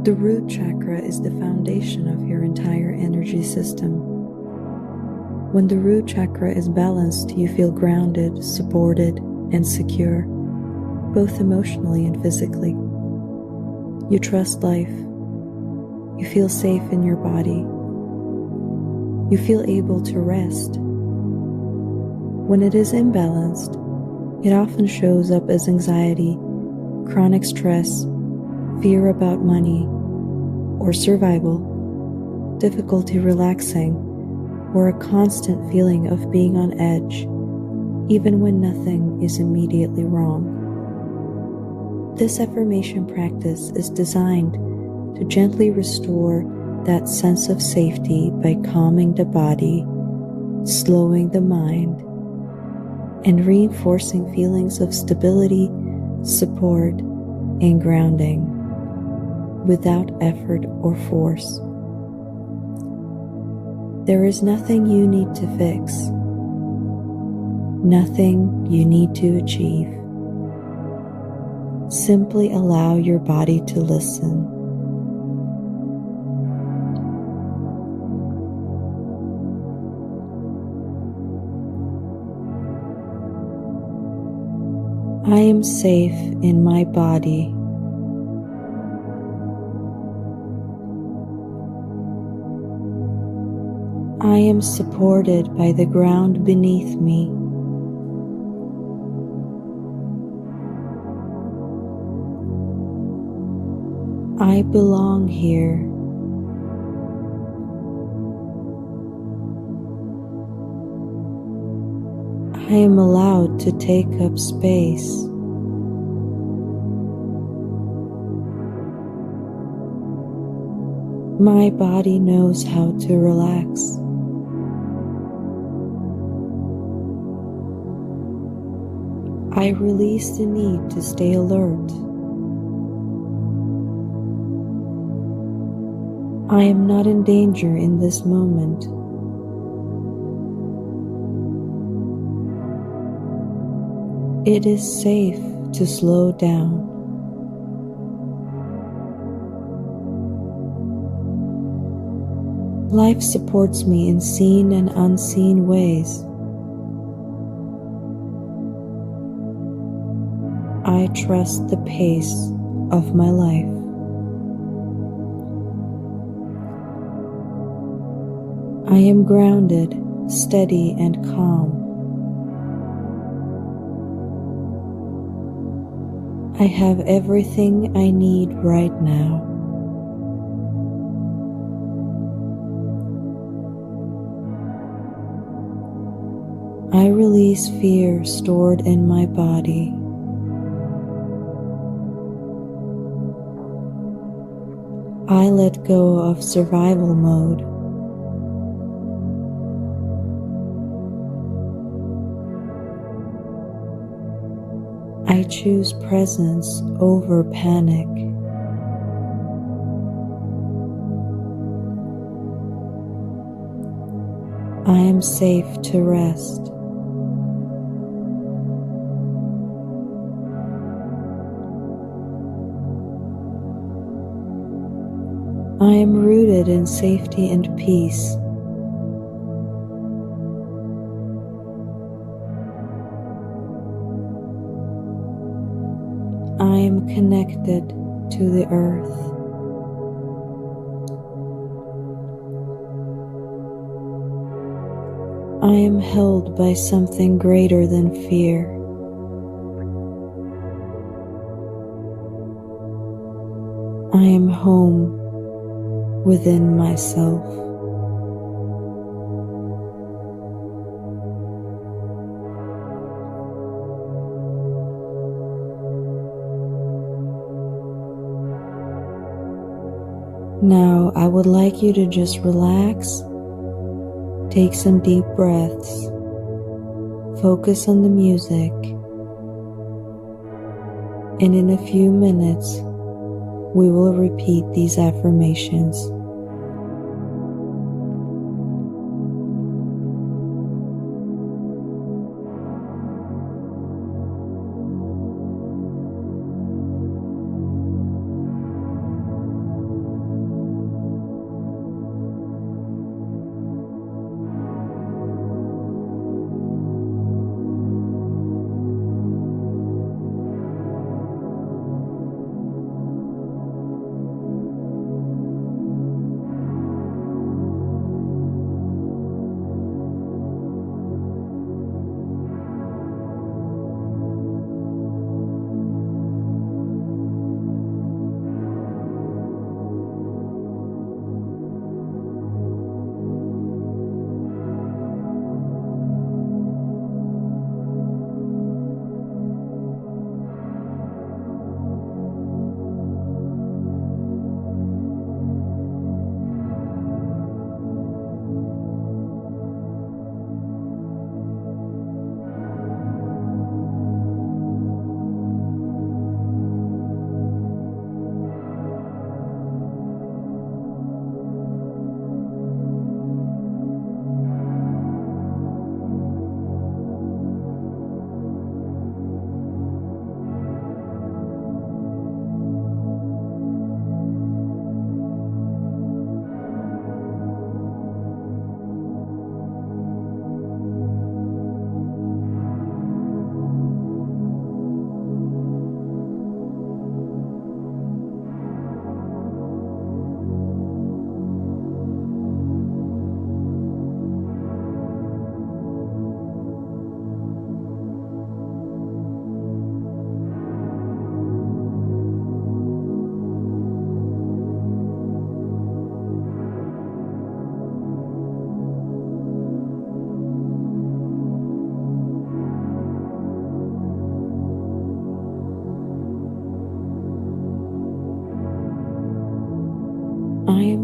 The root chakra is the foundation of your entire energy system. When the root chakra is balanced, you feel grounded, supported, and secure, both emotionally and physically. You trust life. You feel safe in your body. You feel able to rest. When it is imbalanced, it often shows up as anxiety, chronic stress, fear about money or survival, difficulty relaxing, or a constant feeling of being on edge, even when nothing is immediately wrong. This affirmation practice is designed to gently restore that sense of safety by calming the body, slowing the mind, and reinforcing feelings of stability, support, and grounding without effort or force. There is nothing you need to fix, nothing you need to achieve. Simply allow your body to listen. I am safe in my body. I am supported by the ground beneath me. I belong here. I am allowed to take up space. My body knows how to relax. I release the need to stay alert. I am not in danger in this moment. It is safe to slow down. Life supports me in seen and unseen ways. I trust the pace of my life. I am grounded, steady, and calm. I have everything I need right now. I release fear stored in my body. I let go of survival mode. I choose presence over panic. I am safe to rest. I am rooted in safety and peace. I am connected to the earth. I am held by something greater than fear. I am home within myself. Now, I would like you to just relax, take some deep breaths, focus on the music, and in a few minutes, we will repeat these affirmations.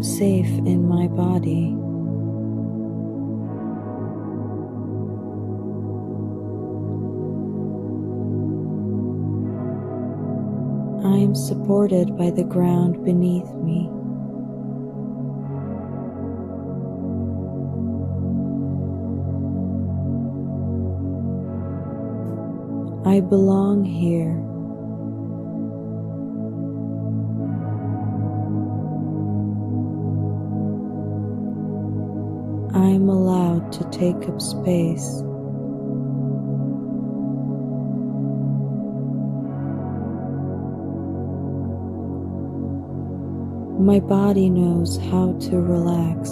safe in my body. I am supported by the ground beneath me. I belong here. I am allowed to take up space. My body knows how to relax.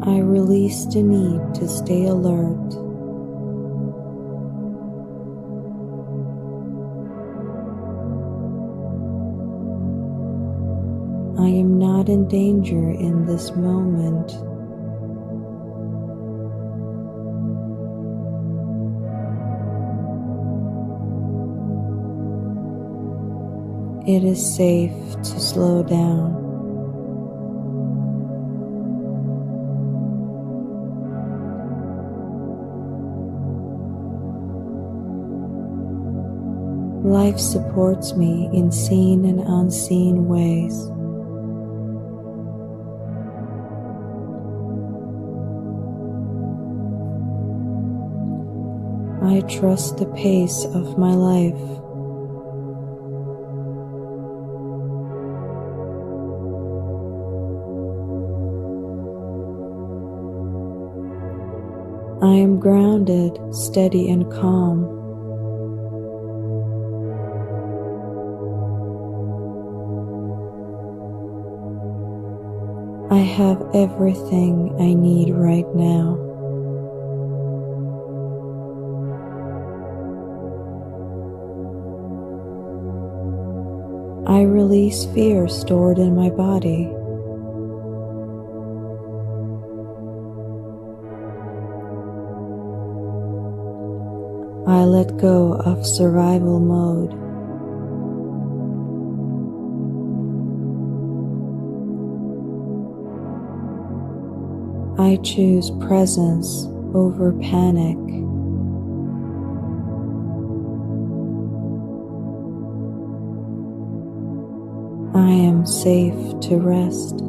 I release the need to stay alert. I am not in danger in this moment. It is safe to slow down. Life supports me in seen and unseen ways. I trust the pace of my life. I am grounded, steady, and calm. I have everything I need right now. I release fear stored in my body. I let go of survival mode. I choose presence over panic. I am safe to rest.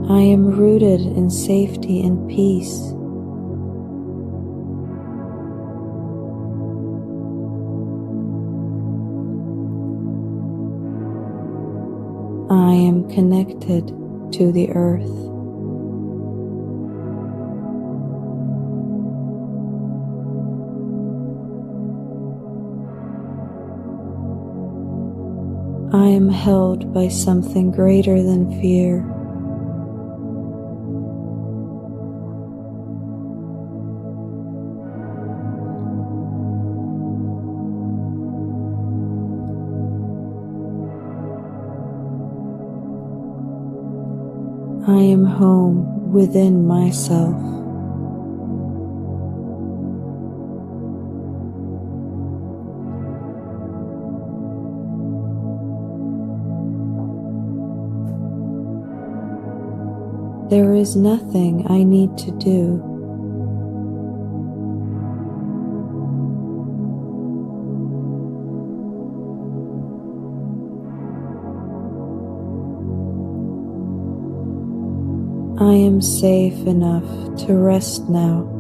I am rooted in safety and peace. I am connected to the earth. I am held by something greater than fear. I am home within myself. There is nothing I need to do. I am safe enough to rest now.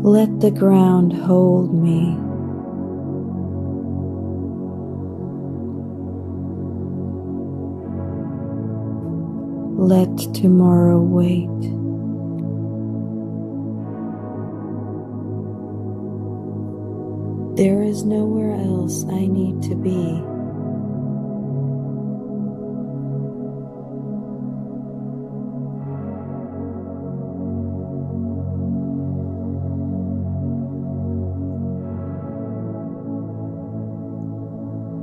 Let the ground hold me. Let tomorrow wait. There is nowhere else I need to be.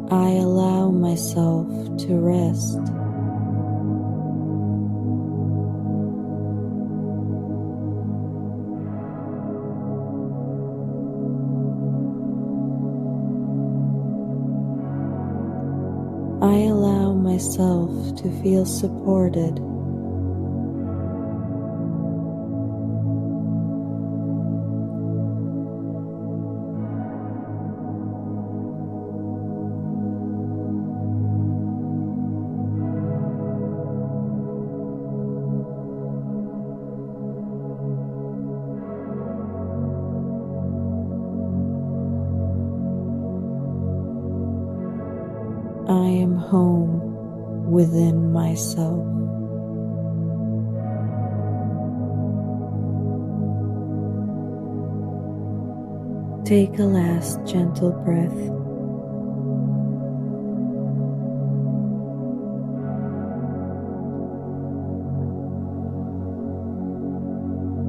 I allow myself to rest. I allow myself to feel supported. I am home within myself. Take a last gentle breath.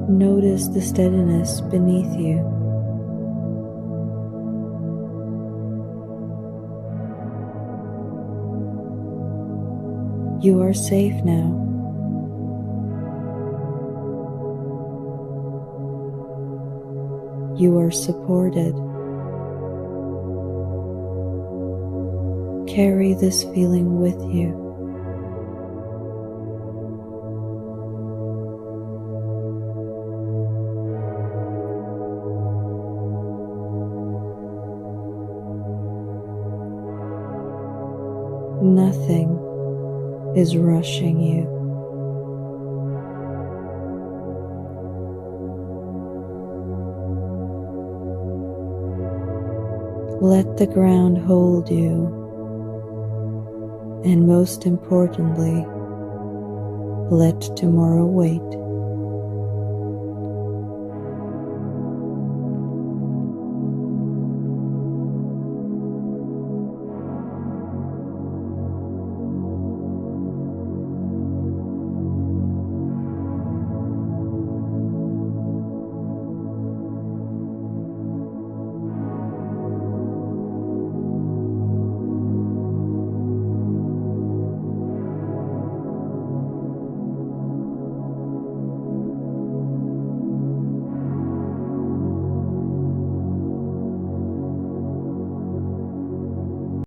Notice the steadiness beneath you. You are safe now. You are supported. Carry this feeling with you. Nothing is rushing you. Let the ground hold you, and most importantly, let tomorrow wait.